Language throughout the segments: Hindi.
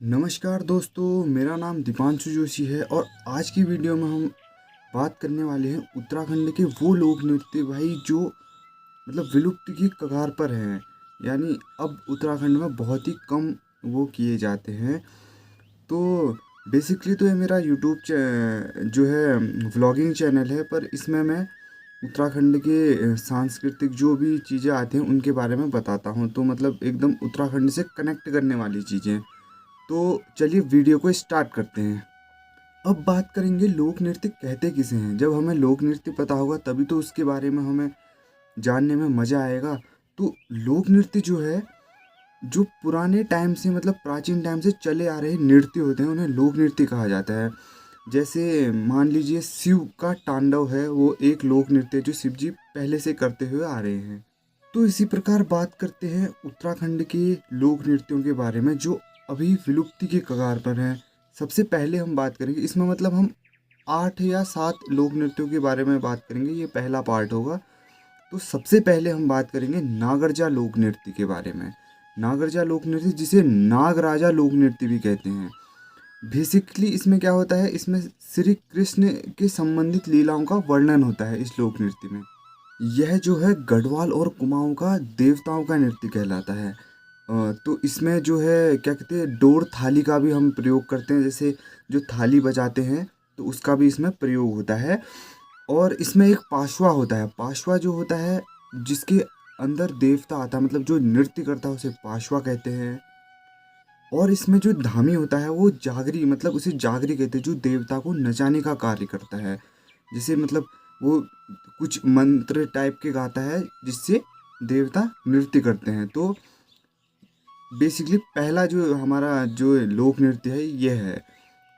नमस्कार दोस्तों, मेरा नाम दीपांशु जोशी है और आज की वीडियो में हम बात करने वाले हैं उत्तराखंड के वो लोक नृत्य भाई जो विलुप्ति की कगार पर हैं। यानी अब उत्तराखंड में बहुत ही कम वो किए जाते हैं। तो बेसिकली तो ये मेरा यूट्यूब जो है व्लॉगिंग चैनल है, पर इसमें मैं उत्तराखंड के सांस्कृतिक जो भी चीज़ें आती हैं उनके बारे में बताता हूँ। तो एकदम उत्तराखंड से कनेक्ट करने वाली चीज़ें। तो चलिए वीडियो को स्टार्ट करते हैं। अब बात करेंगे लोक नृत्य कहते किसे हैं। जब हमें लोक नृत्य पता होगा तभी तो उसके बारे में हमें जानने में मज़ा आएगा। तो लोक नृत्य जो है, जो पुराने टाइम से प्राचीन टाइम से चले आ रहे नृत्य होते हैं, उन्हें लोक नृत्य कहा जाता है। जैसे मान लीजिए शिव का तांडव है, वो एक लोक नृत्य है जो शिव जी पहले से करते हुए आ रहे हैं। तो इसी प्रकार बात करते हैं उत्तराखंड के लोक नृत्यों के बारे में जो अभी विलुप्ति के कगार पर हैं। सबसे पहले हम बात करेंगे इसमें हम 8 या 7 लोक नृत्यों के बारे में बात करेंगे, ये पहला पार्ट होगा। तो सबसे पहले हम बात करेंगे नागरजा लोक नृत्य के बारे में। नागरजा लोक नृत्य, जिसे नागराजा लोक नृत्य भी कहते हैं। बेसिकली इसमें क्या होता है, इसमें श्री कृष्ण के संबंधित लीलाओं का वर्णन होता है इस लोक नृत्य में। यह जो है गढ़वाल और कुमाऊं का देवताओं का नृत्य कहलाता है। तो इसमें जो है क्या कहते हैं, डोर थाली का भी हम प्रयोग करते हैं। जैसे जो थाली बजाते हैं तो उसका भी इसमें प्रयोग होता है। और इसमें एक पाशवा होता है। पाशवा जो होता है, जिसके अंदर देवता आता है, जो नृत्य करता है उसे पाशवा कहते हैं। और इसमें जो धामी होता है वो जागरी, उसे जागरी कहते हैं, जो देवता को नचाने का कार्य करता है। जैसे वो कुछ मंत्र टाइप के गाता है जिससे देवता नृत्य करते हैं। तो बेसिकली पहला जो हमारा जो लोक नृत्य है ये है।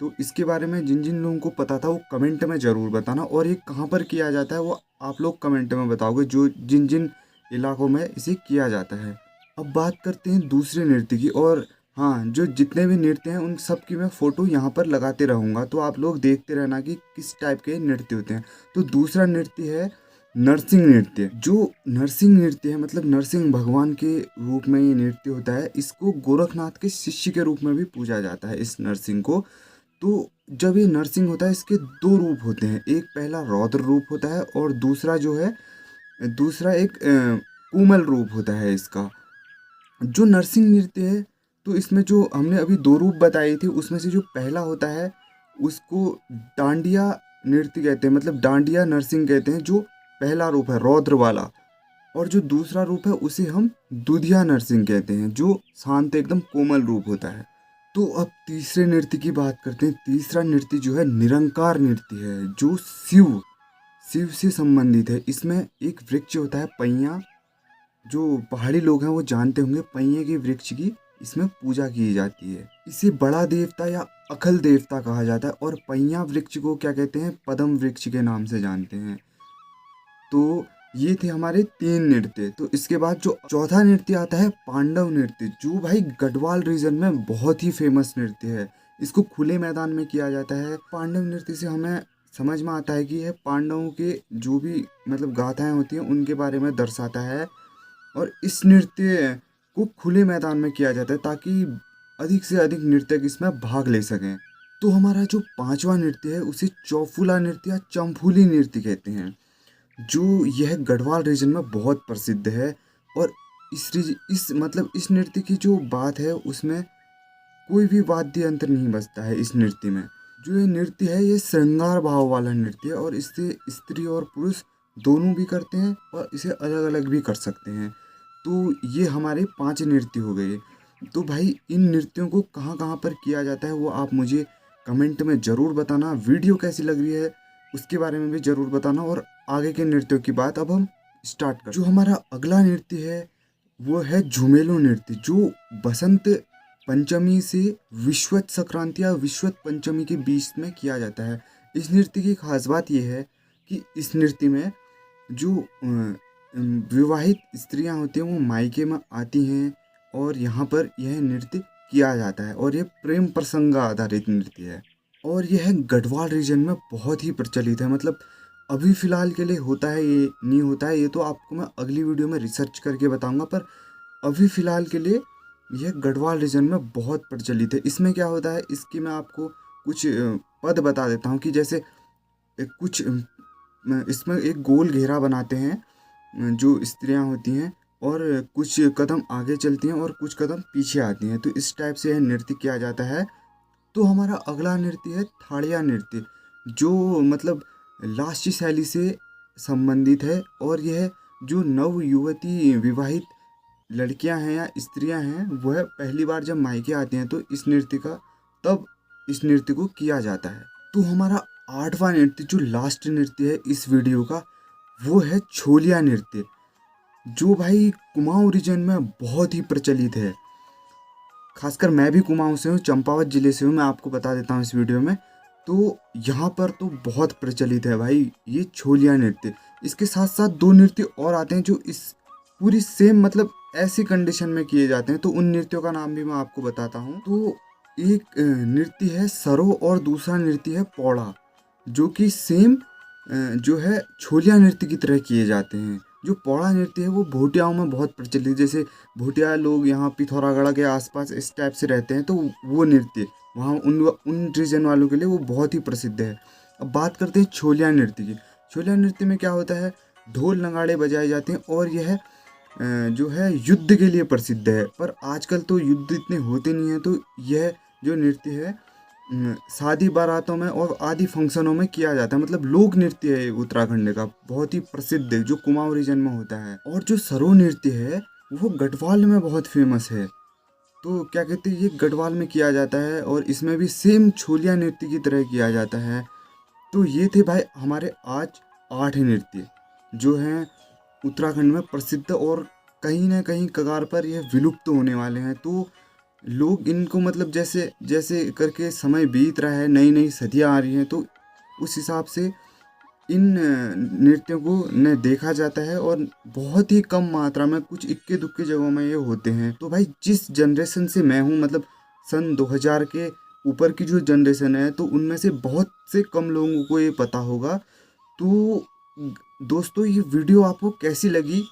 तो इसके बारे में जिन जिन लोगों को पता था वो कमेंट में ज़रूर बताना, और ये कहाँ पर किया जाता है वो आप लोग कमेंट में बताओगे, जो जिन जिन इलाकों में इसे किया जाता है। अब बात करते हैं दूसरे नृत्य की। और हाँ, जो जितने भी नृत्य हैं उन सब की मैं फ़ोटो यहाँ पर लगाते रहूँगा, तो आप लोग देखते रहना कि किस टाइप के नृत्य होते हैं। तो दूसरा नृत्य है नरसिंह नृत्य। जो नरसिंह नृत्य है, नरसिंह भगवान के रूप में ये नृत्य होता है। इसको गोरखनाथ के शिष्य के रूप में भी पूजा जाता है इस नरसिंह को। तो जब ये नरसिंह होता है, इसके दो रूप होते हैं। एक पहला रौद्र रूप होता है और दूसरा जो है, दूसरा एक कोमल रूप होता है इसका। जो नरसिंह नृत्य है, तो इसमें जो हमने अभी दो रूप बताए थे उसमें से जो पहला होता है उसको डांडिया नृत्य कहते हैं, डांडिया नरसिंह कहते हैं, जो पहला रूप है रौद्र वाला। और जो दूसरा रूप है उसे हम दुधिया नरसिंह कहते हैं, जो शांत एकदम कोमल रूप होता है। तो अब तीसरे नृत्य की बात करते हैं। तीसरा नृत्य जो है निरंकार नृत्य है, जो शिव शिव से संबंधित है। इसमें एक वृक्ष होता है पैया, जो पहाड़ी लोग हैं वो जानते होंगे। पैये के वृक्ष की इसमें पूजा की जाती है। इसे बड़ा देवता या अखल देवता कहा जाता है। और पैया वृक्ष को क्या कहते हैं, पद्म वृक्ष के नाम से जानते हैं। तो ये थे हमारे 3 नृत्य। तो इसके बाद जो चौथा नृत्य आता है पांडव नृत्य, जो भाई गढ़वाल रीजन में बहुत ही फेमस नृत्य है। इसको खुले मैदान में किया जाता है। पांडव नृत्य से हमें समझ में आता है कि यह पांडवों के जो भी गाथाएं होती हैं उनके बारे में दर्शाता है। और इस नृत्य को खुले मैदान में किया जाता है ताकि अधिक से अधिक नृत्यक इसमें भाग ले सकें। तो हमारा जो पांचवा नृत्य है उसे चौफुला नृत्य या चंफूली नृत्य कहते हैं, जो यह गढ़वाल रीजन में बहुत प्रसिद्ध है। और इस नृत्य की जो बात है उसमें कोई भी वाद्य यंत्र नहीं बजता है इस नृत्य में। जो ये नृत्य है ये श्रृंगार भाव वाला नृत्य है, और इससे स्त्री और पुरुष दोनों भी करते हैं और इसे अलग अलग भी कर सकते हैं। तो ये हमारे 5 नृत्य हो गए। तो भाई इन नृत्यों को कहाँ कहाँ पर किया जाता है वो आप मुझे कमेंट में ज़रूर बताना। वीडियो कैसी लग रही है उसके बारे में भी ज़रूर बताना। और आगे के नृत्यों की बात अब हम स्टार्ट कर। जो हमारा अगला नृत्य है वो है झुमेलो नृत्य, जो बसंत पंचमी से विश्वत संक्रांति या विश्वत पंचमी के बीच में किया जाता है। इस नृत्य की खास बात यह है कि इस नृत्य में जो विवाहित स्त्रियां होती हैं वो मायके में आती हैं और यहाँ पर यह नृत्य किया जाता है। और यह प्रेम प्रसंग आधारित नृत्य है और यह गढ़वाल रीजन में बहुत ही प्रचलित है। अभी फ़िलहाल के लिए होता है, ये नहीं होता है, ये तो आपको मैं अगली वीडियो में रिसर्च करके बताऊंगा। पर अभी फ़िलहाल के लिए यह गढ़वाल रीजन में बहुत प्रचलित है। इसमें क्या होता है, इसकी मैं आपको कुछ पद बता देता हूँ कि जैसे कुछ इसमें एक गोल घेरा बनाते हैं जो स्त्रियां होती हैं, और कुछ कदम आगे चलती हैं और कुछ कदम पीछे आती हैं। तो इस टाइप से यह नृत्य किया जाता है। तो हमारा अगला नृत्य है थाड़िया नृत्य, जो मतलब लास्य शैली से संबंधित है। और यह जो नव युवती विवाहित लड़कियां हैं या स्त्रियां हैं, वह पहली बार जब मायके आती हैं तो इस नृत्य को किया जाता है। तो हमारा 8वां नृत्य, जो लास्ट नृत्य है इस वीडियो का, वो है छोलिया नृत्य, जो भाई कुमाऊं रीजन में बहुत ही प्रचलित है। खासकर मैं भी कुमाऊं से हूँ, चंपावत जिले से हूँ, मैं आपको बता देता हूँ इस वीडियो में। तो यहाँ पर तो बहुत प्रचलित है भाई ये छोलिया नृत्य। इसके साथ साथ 2 नृत्य और आते हैं जो इस पूरी सेम मतलब ऐसी कंडीशन में किए जाते हैं। तो उन नृत्यों का नाम भी मैं आपको बताता हूँ। तो एक नृत्य है सरो और दूसरा नृत्य है पौड़ा, जो कि सेम जो है छोलिया नृत्य की तरह किए जाते हैं। जो पौड़ा नृत्य है वो भोटियाओं में बहुत प्रचलित है। जैसे भोटिया लोग यहाँ पिथौरागढ़ के आसपास इस टाइप से रहते हैं, तो वो नृत्य वहाँ उन रीजन वालों के लिए वो बहुत ही प्रसिद्ध है। अब बात करते हैं छोलिया नृत्य की। छोलिया नृत्य में क्या होता है, ढोल नगाड़े बजाए जाते हैं और यह जो है युद्ध के लिए प्रसिद्ध है। पर आजकल तो युद्ध इतने होते नहीं हैं, तो यह जो नृत्य है शादी बारातों में और आदि फंक्शनों में किया जाता है। मतलब लोक नृत्य है उत्तराखंड का, बहुत ही प्रसिद्ध है, जो कुमाऊं रीजन में होता है। और जो सरो नृत्य है वो गढ़वाल में बहुत फेमस है। तो क्या कहते हैं, ये गढ़वाल में किया जाता है और इसमें भी सेम छोलिया नृत्य की तरह किया जाता है। तो ये थे भाई हमारे आज 8 नृत्य जो हैं उत्तराखंड में प्रसिद्ध, और कहीं ना कहीं कगार पर यह विलुप्त होने वाले हैं। तो लोग इनको मतलब जैसे जैसे करके समय बीत रहा है, नई नई सदियाँ आ रही हैं, तो उस हिसाब से इन नृत्यों को न देखा जाता है, और बहुत ही कम मात्रा में कुछ इक्के दुक्के जगहों में ये होते हैं। तो भाई जिस जनरेशन से मैं हूँ, मतलब सन 2000 के ऊपर की जो जनरेशन है, तो उनमें से बहुत से कम लोगों को ये पता होगा। तो दोस्तों, ये वीडियो आपको कैसी लगी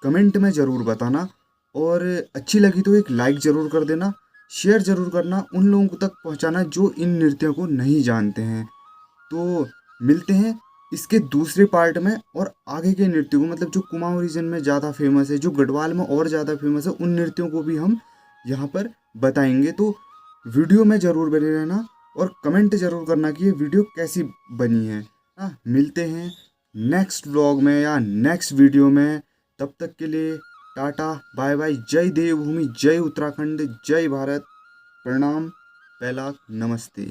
कमेंट में ज़रूर बताना, और अच्छी लगी तो एक लाइक ज़रूर कर देना, शेयर ज़रूर करना, उन लोगों तक पहुंचाना जो इन नृत्यों को नहीं जानते हैं। तो मिलते हैं इसके दूसरे पार्ट में, और आगे के नृत्यों को, मतलब जो कुमाऊं रीजन में ज़्यादा फेमस है, जो गढ़वाल में और ज़्यादा फेमस है, उन नृत्यों को भी हम यहाँ पर बताएंगे। तो वीडियो में ज़रूर बने रहना और कमेंट ज़रूर करना कि ये वीडियो कैसी बनी है। मिलते हैं नेक्स्ट व्लॉग में या नेक्स्ट वीडियो में। तब तक के लिए टाटा बाय बाय। जय देवभूमि, जय उत्तराखंड, जय भारत, प्रणाम, पैलाक, नमस्ते।